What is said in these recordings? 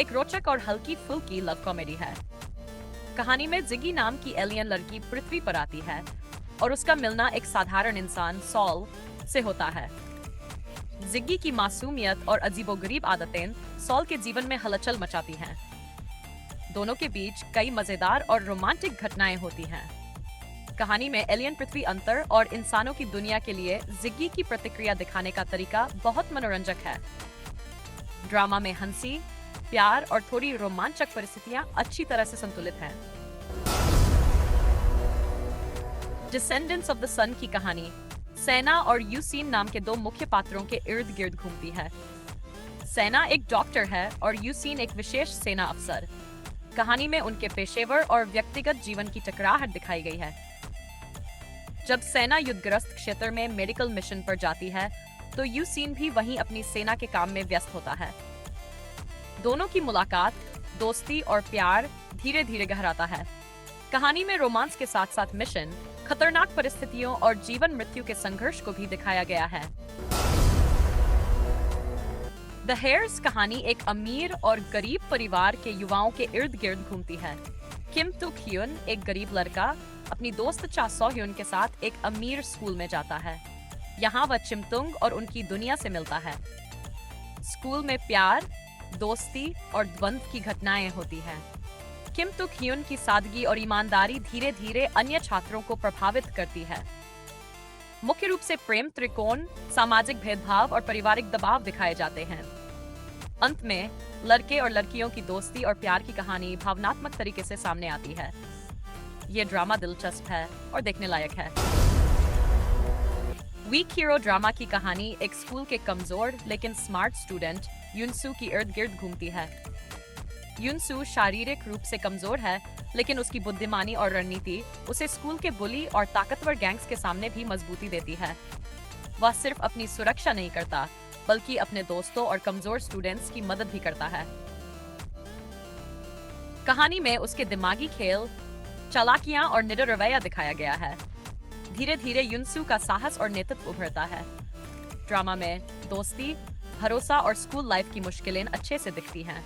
एक रोचक और हल्की फुल्की लव कॉमेडी है। कहानी में जिगी नाम की एलियन लड़की पृथ्वी पर आती है और उसका मिलना एक साधारण इंसान सॉल से होता है। जिग्गी की मासूमियत और अजीबोगरीब आदतें सॉल के जीवन में हलचल मचाती हैं। दोनों के बीच कई मजेदार और रोमांटिक घटनाएं होती हैं। कहानी में एलियन पृथ्वी अंतर और इंसानों की दुनिया के लिए जिग्गी की प्रतिक्रिया दिखाने का तरीका बहुत मनोरंजक है। ड्रामा में हंसी, प्यार और थोड़ी रोमांचक परिस्थितियां अच्छी तरह से संतुलित हैं। डिसेंडेंट्स ऑफ द सन की कहानी सेना और यूसीन नाम के दो मुख्य पात्रों के इर्द गिर्द घूमती है। सेना एक डॉक्टर है और यूसीन एक विशेष सेना अफसर। कहानी में उनके पेशेवर और व्यक्तिगत जीवन की टकराहट दिखाई गई है। जब सेना युद्धग्रस्त क्षेत्र में मेडिकल मिशन पर जाती है तो यूसीन भी वहीं अपनी सेना के काम में व्यस्त होता है। दोनों की मुलाकात, दोस्ती और प्यार धीरे धीरे गहराता है। कहानी में रोमांस के साथ साथ मिशन, खतरनाक परिस्थितियों और जीवन मृत्यु के संघर्ष को भी दिखाया गया है। द हेयर्स कहानी एक अमीर और गरीब परिवार के युवाओं के इर्द गिर्द घूमती है। किम तुक ह्यून, एक गरीब लड़का, अपनी दोस्त चा सो ह्यून के साथ एक अमीर स्कूल में जाता है। यहाँ वह चिमतुंग और उनकी दुनिया से मिलता है। स्कूल में प्यार, दोस्ती और द्वंद्व की घटनाएं होती हैं। किम तुक ह्यून की सादगी और ईमानदारी धीरे धीरे अन्य छात्रों को प्रभावित करती है। मुख्य रूप से प्रेम त्रिकोण, सामाजिक भेदभाव और पारिवारिक दबाव दिखाए जाते हैं। अंत में लड़के और लड़कियों की दोस्ती और प्यार की कहानी भावनात्मक तरीके से सामने आती है। ये ड्रामा दिलचस्प है और देखने लायक है। वीक हीरो ड्रामा की कहानी एक स्कूल के कमजोर लेकिन स्मार्ट स्टूडेंट युनसू की इर्द गिर्द घूमती है। युनसू शारीरिक रूप से कमजोर है, लेकिन उसकी बुद्धिमानी और रणनीति उसे स्कूल के बुली और ताकतवर गैंग्स के सामने भी मजबूती देती है। वह सिर्फ अपनी सुरक्षा नहीं करता, बल्कि अपने दोस्तों और कमजोर स्टूडेंट्स की मदद भी करता है। कहानी में उसके दिमागी खेल, चालाकियां और निडर रवैया दिखाया गया है। धीरे धीरे युनसू का साहस और नेतृत्व उभरता है। ड्रामा में दोस्ती, भरोसा और स्कूल लाइफ की मुश्किलें अच्छे से दिखती हैं।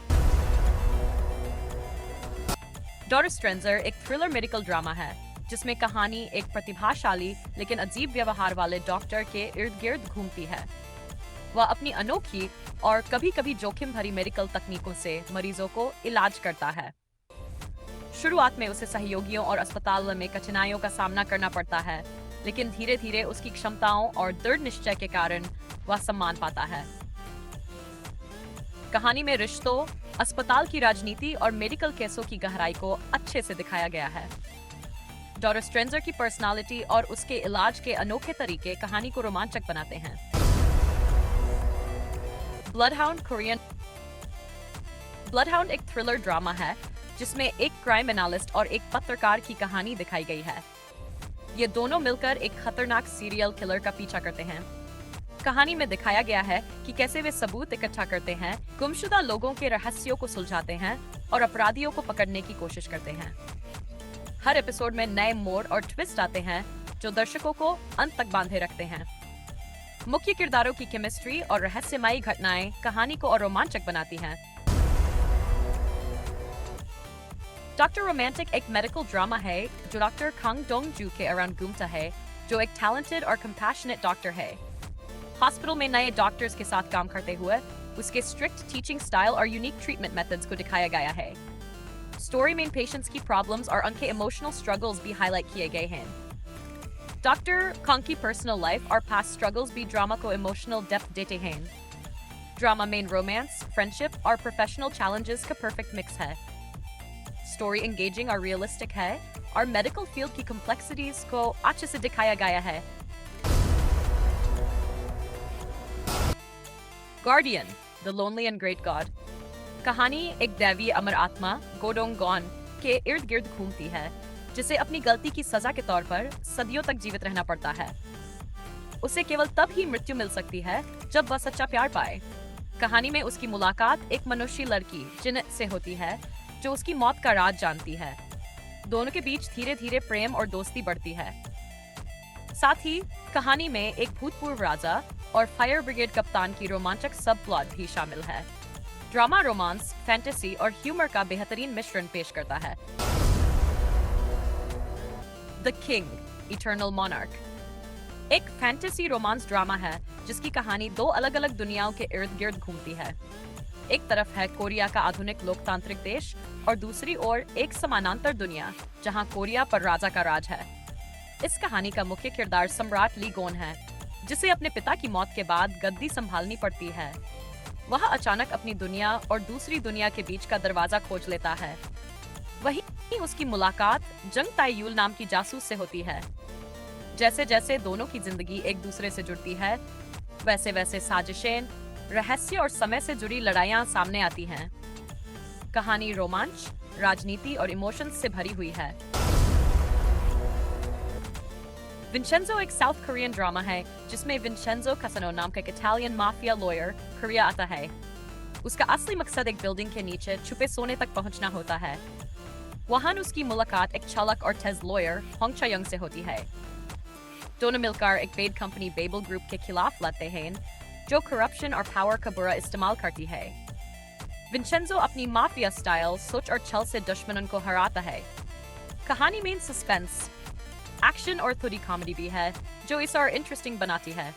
डॉटर स्ट्रेंजर एक थ्रिलर मेडिकल ड्रामा है जिसमें कहानी एक प्रतिभाशाली लेकिन अजीब व्यवहार वाले डॉक्टर के इर्द गिर्द घूमती है। वह अपनी अनोखी और कभी-कभी जोखिम भरी मेडिकल तकनीकों से मरीजों को इलाज करता है। शुरुआत में उसे सहयोगियों और अस्पताल में कठिनाइयों का सामना करना पड़ता है, लेकिन धीरे धीरे उसकी क्षमताओं और दृढ़ निश्चय के कारण वह सम्मान पाता है। कहानी में रिश्तों, अस्पताल की राजनीति और मेडिकल केसों की गहराई को अच्छे से दिखाया गया है। डॉटर स्ट्रेंजर की पर्सनालिटी और उसके इलाज के अनोखे तरीके कहानी को रोमांचक बनाते हैं। ब्लडहाउंड एक थ्रिलर ड्रामा है जिसमें एक क्राइम एनालिस्ट और एक पत्रकार की कहानी दिखाई गई है। ये दोनों मिलकर एक खतरनाक सीरियल किलर का पीछा करते हैं। कहानी में दिखाया गया है कि कैसे वे सबूत इकट्ठा करते हैं, गुमशुदा लोगों के रहस्यों को सुलझाते हैं और अपराधियों को पकड़ने की कोशिश करते हैं। हर एपिसोड में नए मोड़ और ट्विस्ट आते हैं जो दर्शकों को अंत तक बांधे रखते हैं। मुख्य किरदारों की केमिस्ट्री और रहस्यमयी घटनाएं कहानी को और रोमांचक बनाती हैं। डॉक्टर रोमांटिक एक मेडिकल ड्रामा है जो डॉक्टर खांग डोंग जू के अराउंड घूमता है, जो एक टैलेंटेड और कंपैशनेट डॉक्टर है। हॉस्पिटल में नए डॉक्टर्स के साथ काम करते हुए उसके स्ट्रिक्ट टीचिंग स्टाइल और यूनिक ट्रीटमेंट मेथड्स को दिखाया गया है। स्टोरी में पेशेंट्स की प्रॉब्लम्स और उनके इमोशनल स्ट्रगल्स भी हाईलाइट किए गए हैं। डॉक्टर खांग की पर्सनल लाइफ और पास्ट स्ट्रगल्स भी ड्रामा को इमोशनल डेप्थ देते हैं। ड्रामा में रोमांस, फ्रेंडशिप और प्रोफेशनल चैलेंजेस का परफेक्ट मिक्स है। स्टोरी एंगेजिंग और रियलिस्टिक है और मेडिकल फील्ड की कॉम्प्लेक्सिटीज को अच्छे से दिखाया गया है। Guardian, the lonely and great God कहानी एक दैवीय अमर आत्मा गोडोंग गॉन के इर्द गिर्द घूमती है, जिसे अपनी गलती की सजा के तौर पर सदियों तक जीवित रहना पड़ता है। उसे केवल तब ही मृत्यु मिल सकती है जब वह सच्चा प्यार पाए। कहानी में उसकी मुलाकात एक मनुष्य लड़की जिनेट से होती है जो उसकी मौत का राज जानती है। दोनों के बीच धीरे धीरे प्रेम और दोस्ती बढ़ती है। साथ ही कहानी में एक भूतपूर्व राजा और फायर ब्रिगेड कप्तान की रोमांचक सब प्लॉट भी शामिल है। ड्रामा रोमांस, फैंटेसी और ह्यूमर का बेहतरीन मिश्रण पेश करता है। द किंग, इटर्नल मॉनर्क एक फैंटेसी रोमांस ड्रामा है जिसकी कहानी दो अलग अलग दुनियाओं के इर्द गिर्द घूमती है। एक तरफ है कोरिया का आधुनिक लोकतांत्रिक देश और दूसरी ओर एक समानांतर दुनिया जहां कोरिया पर राजा का राज है। इस कहानी का मुख्य किरदार सम्राट ली गोन है, जिसे अपने पिता की मौत के बाद गद्दी संभालनी पड़ती है। वह अचानक अपनी दुनिया और दूसरी दुनिया के बीच का दरवाजा खोज लेता है। वहीं उसकी मुलाकात जंग ताइयूल नाम की जासूस से होती है। जैसे जैसे दोनों की जिंदगी एक दूसरे से जुड़ती है, वैसे वैसे साजिशें, रहस्य और समय से जुड़ी लड़ाइयां सामने आती हैं। कहानी रोमांच, राजनीति और इमोशंस से भरी हुई है। विंचेंजो एक साउथ कोरियन ड्रामा है जिसमें विंचेंजो कासानो नाम का एक इटालियन माफिया लॉयर कोरिया आता है। उसका असली मकसद एक बिल्डिंग के नीचे छुपे सोने तक पहुंचना होता है। वहां उसकी मुलाकात एक चालक और तेज लॉयर होंग चायोंग से होती है। दोनों मिलकर एक पेड कंपनी बेबल ग्रुप के खिलाफ लड़ते हैं जो करप्शन और पावर का बुरा इस्तेमाल करती है। विंचेंजो अपनी माफिया स्टाइल, सोच और छल से दुश्मनों को हराता है। कहानी में सस्पेंस, एक्शन और थोड़ी कॉमेडी भी है जो इसे और इंटरेस्टिंग बनाती है।